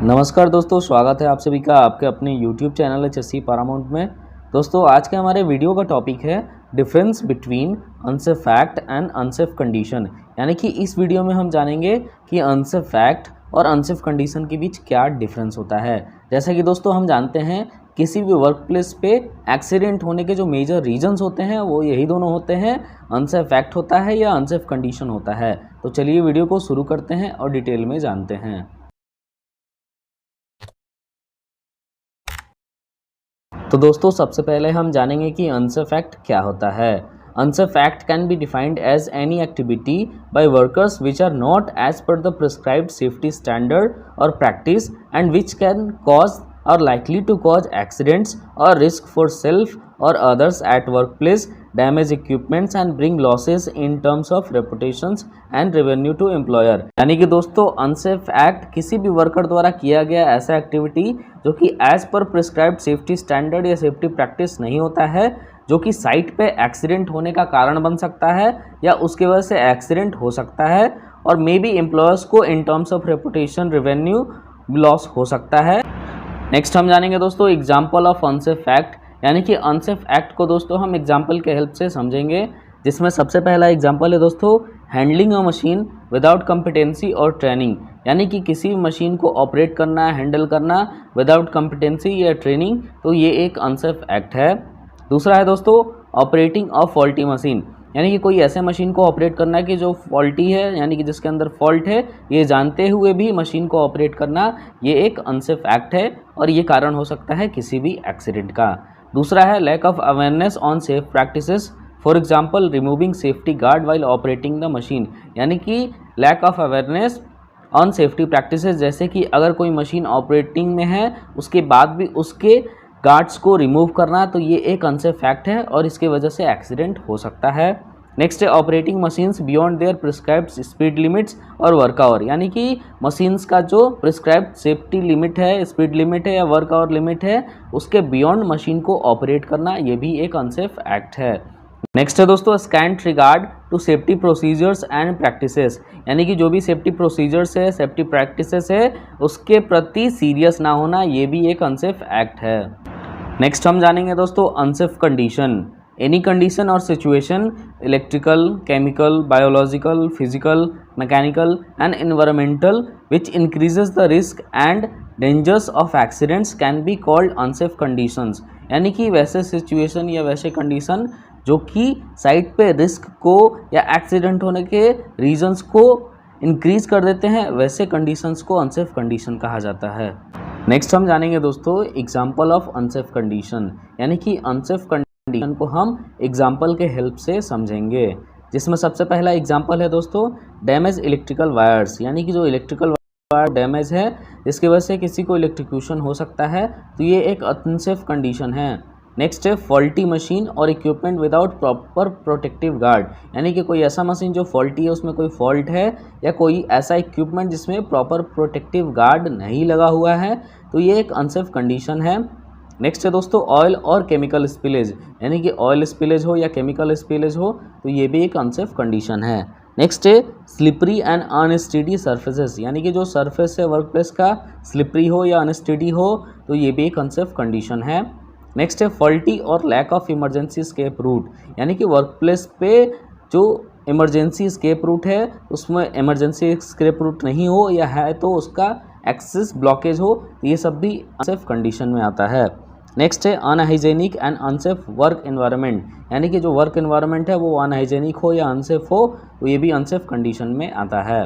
नमस्कार दोस्तों, स्वागत है आप सभी का आपके अपने YouTube चैनल HSC पैरामाउंट में। दोस्तों, आज के हमारे वीडियो का टॉपिक है difference between unsafe fact and unsafe condition. यानी कि इस वीडियो में हम जानेंगे कि अनसेफ फैक्ट और अनसेफ कंडीशन के बीच क्या डिफरेंस होता है। जैसा कि दोस्तों हम जानते हैं, किसी भी वर्क प्लेस पे एक्सीडेंट होने के जो मेजर रीजंस होते हैं वो यही दोनों होते हैं, अनसेफ फैक्ट होता है या अनसेफ कंडीशन होता है। तो चलिए वीडियो को शुरू करते हैं और डिटेल में जानते हैं। तो दोस्तों, सबसे पहले हम जानेंगे कि अनसेफ एक्ट क्या होता है। Unsafe act can be defined as any activity by workers which are not as per the prescribed safety standard और practice and which can cause or likely to cause accidents or risk for self or others at workplace, damage equipments and bring losses in terms of reputations and revenue to employer। यानी कि दोस्तों, unsafe act किसी भी worker द्वारा किया गया ऐसा activity जो कि as per prescribed safety standard या सेफ्टी प्रैक्टिस नहीं होता है, जो कि साइट पे एक्सीडेंट होने का कारण बन सकता है या उसके वजह से एक्सीडेंट हो सकता है, और मे बी एम्प्लॉयर्स को in terms of reputation revenue loss हो सकता है। नेक्स्ट हम जानेंगे दोस्तों एग्जाम्पल ऑफ अनसेफ एक्ट। यानी कि अनसेफ एक्ट को दोस्तों हम एग्जाम्पल के हेल्प से समझेंगे, जिसमें सबसे पहला एग्जाम्पल है दोस्तों हैंडलिंग अ मशीन विदाउट कॉम्पिटेंसी और ट्रेनिंग। यानी कि किसी भी मशीन को ऑपरेट करना, हैंडल करना विदाउट कॉम्पिटेंसी या ट्रेनिंग, तो ये एक अनसेफ एक्ट है। दूसरा है दोस्तों ऑपरेटिंग अ फॉल्टी मशीन। यानी कि कोई ऐसे मशीन को ऑपरेट करना है कि जो फॉल्टी है, यानी कि जिसके अंदर फॉल्ट है, ये जानते हुए भी मशीन को ऑपरेट करना, ये एक अनसेफ एक्ट है और ये कारण हो सकता है किसी भी एक्सीडेंट का। दूसरा है lack of awareness on safe practices, for example removing safety guard while operating the machine. यानी कि lack of awareness on safety practices, जैसे कि अगर कोई मशीन ऑपरेटिंग में है उसके बाद भी उसके गार्ड्स को रिमूव करना, तो ये एक अनसेफ फैक्ट है और इसके वजह से एक्सीडेंट हो सकता है। नेक्स्ट है operating machines beyond their prescribed speed limits और वर्क आवर। यानी कि मशीन्स का जो प्रिस्क्राइब्ड सेफ्टी लिमिट है, स्पीड लिमिट है या वर्क आवर लिमिट है, उसके बियॉन्ड मशीन को ऑपरेट करना, ये भी एक अनसेफ एक्ट है। नेक्स्ट है दोस्तों scant regard to safety procedures and practices. यानी कि जो भी सेफ्टी प्रोसीजर्स है, सेफ्टी प्रैक्टिसेस है, उसके प्रति सीरियस ना होना, ये भी एक अनसेफ एक्ट है। नेक्स्ट हम जानेंगे दोस्तों अनसेफ कंडीशन। एनी कंडीशन और situation electrical, chemical, biological, physical, mechanical and environmental which increases the risk and dangers of accidents can be called unsafe conditions. यानी कि वैसे सिचुएशन या वैसे कंडीशन जो कि साइट पे रिस्क को या एक्सीडेंट होने के रीजंस को इंक्रीज कर देते हैं, वैसे कंडीशंस को अनसेफ कंडीशन कहा जाता है। नेक्स्ट हम जानेंगे दोस्तों एग्जाम्पल ऑफ अनसेफ कंडीशन। यानी कि अनसेफ कंडीशन को हम एग्जाम्पल के हेल्प से समझेंगे, जिसमें सबसे पहला एग्जाम्पल है दोस्तों डैमेज इलेक्ट्रिकल वायर्स। यानी कि जो इलेक्ट्रिकल वायर डैमेज है, जिसकी वजह से किसी को इलेक्ट्रिक्यूशन हो सकता है, तो ये एक अनसेफ कंडीशन है। नेक्स्ट है फॉल्टी मशीन और equipment without proper protective guard. यानी कि कोई ऐसा मशीन जो फॉल्टी है, उसमें कोई फॉल्ट है, या कोई ऐसा इक्विपमेंट जिसमें प्रॉपर प्रोटेक्टिव गार्ड नहीं लगा हुआ है, तो ये एक अनसेफ कंडीशन है। नेक्स्ट है दोस्तों ऑयल और केमिकल स्पिलेज। यानी कि ऑयल स्पिलेज हो या केमिकल स्पिलेज हो, तो ये भी एक अनसेफ कंडीशन है। नेक्स्ट है स्लिपरी एंड अनस्टेडी सर्फेसेस। यानी कि जो सरफेस है वर्क प्लेस का स्लिपरी हो या अनस्टेडी हो, तो ये भी एक अनसेफ कंडीशन है। नेक्स्ट है फॉल्टी और lack of emergency escape route. यानी कि वर्क प्लेस पे जो इमरजेंसी स्केप रूट है, उसमें इमरजेंसी स्केप रूट नहीं हो या है तो उसका एक्सेस ब्लॉकेज हो, तो ये सब भी अनसेफ कंडीशन में आता है। नेक्स्ट है unhygienic and unsafe work environment. यानी कि जो वर्क एनवायरनमेंट है वो अनहाइजेनिक हो या अनसेफ हो, तो ये भी अनसेफ कंडीशन में आता है।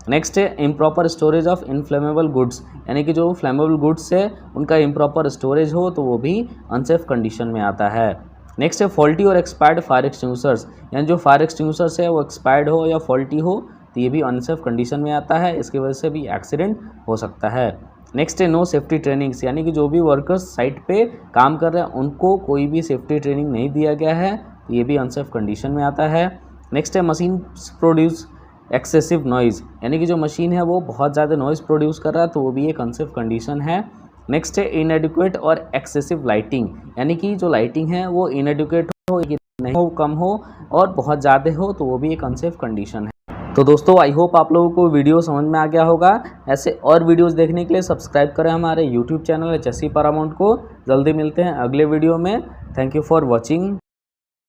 नेक्स्ट है improper storage of inflammable goods. यानी कि जो फ्लेमेबल गुड्स है उनका इम्प्रॉपर स्टोरेज हो, तो वो भी अनसेफ कंडीशन में आता है। नेक्स्ट है फॉल्टी और एक्सपायर्ड फायर एक्सटिंग्विशर्स। यानी जो फायर एक्सटिंग्विशर्स है वो एक्सपायर्ड हो या फॉल्टी हो, तो ये भी अनसेफ कंडीशन में आता है, इसकी वजह से भी एक्सीडेंट हो सकता है। नेक्स्ट है नो सेफ्टी ट्रेनिंग्स। यानी कि जो भी वर्कर्स साइट पे काम कर रहे हैं उनको कोई भी सेफ्टी ट्रेनिंग नहीं दिया गया है, तो ये भी अनसेफ कंडीशन में आता है। नेक्स्ट है मशीन प्रोड्यूस एक्सेसिव नॉइज़। यानी कि जो मशीन है वो बहुत ज़्यादा नॉइज़ प्रोड्यूस कर रहा है, तो वो भी एक अनसेफ कंडीशन है। नेक्स्ट है इनएडिक्वेट और एक्सेसिव लाइटिंग। यानी कि जो लाइटिंग है वो इनएडिक्वेट हो, नहीं हो, कम हो और बहुत ज़्यादा हो, तो वो भी एक अनसेफ कंडीशन है। तो दोस्तों आई होप आप लोगों को वीडियो समझ में आ गया होगा। ऐसे और वीडियोस देखने के लिए सब्सक्राइब करें हमारे यूट्यूब चैनल HSC पैरामाउंट को। जल्दी मिलते हैं अगले वीडियो में। Thank you for watching.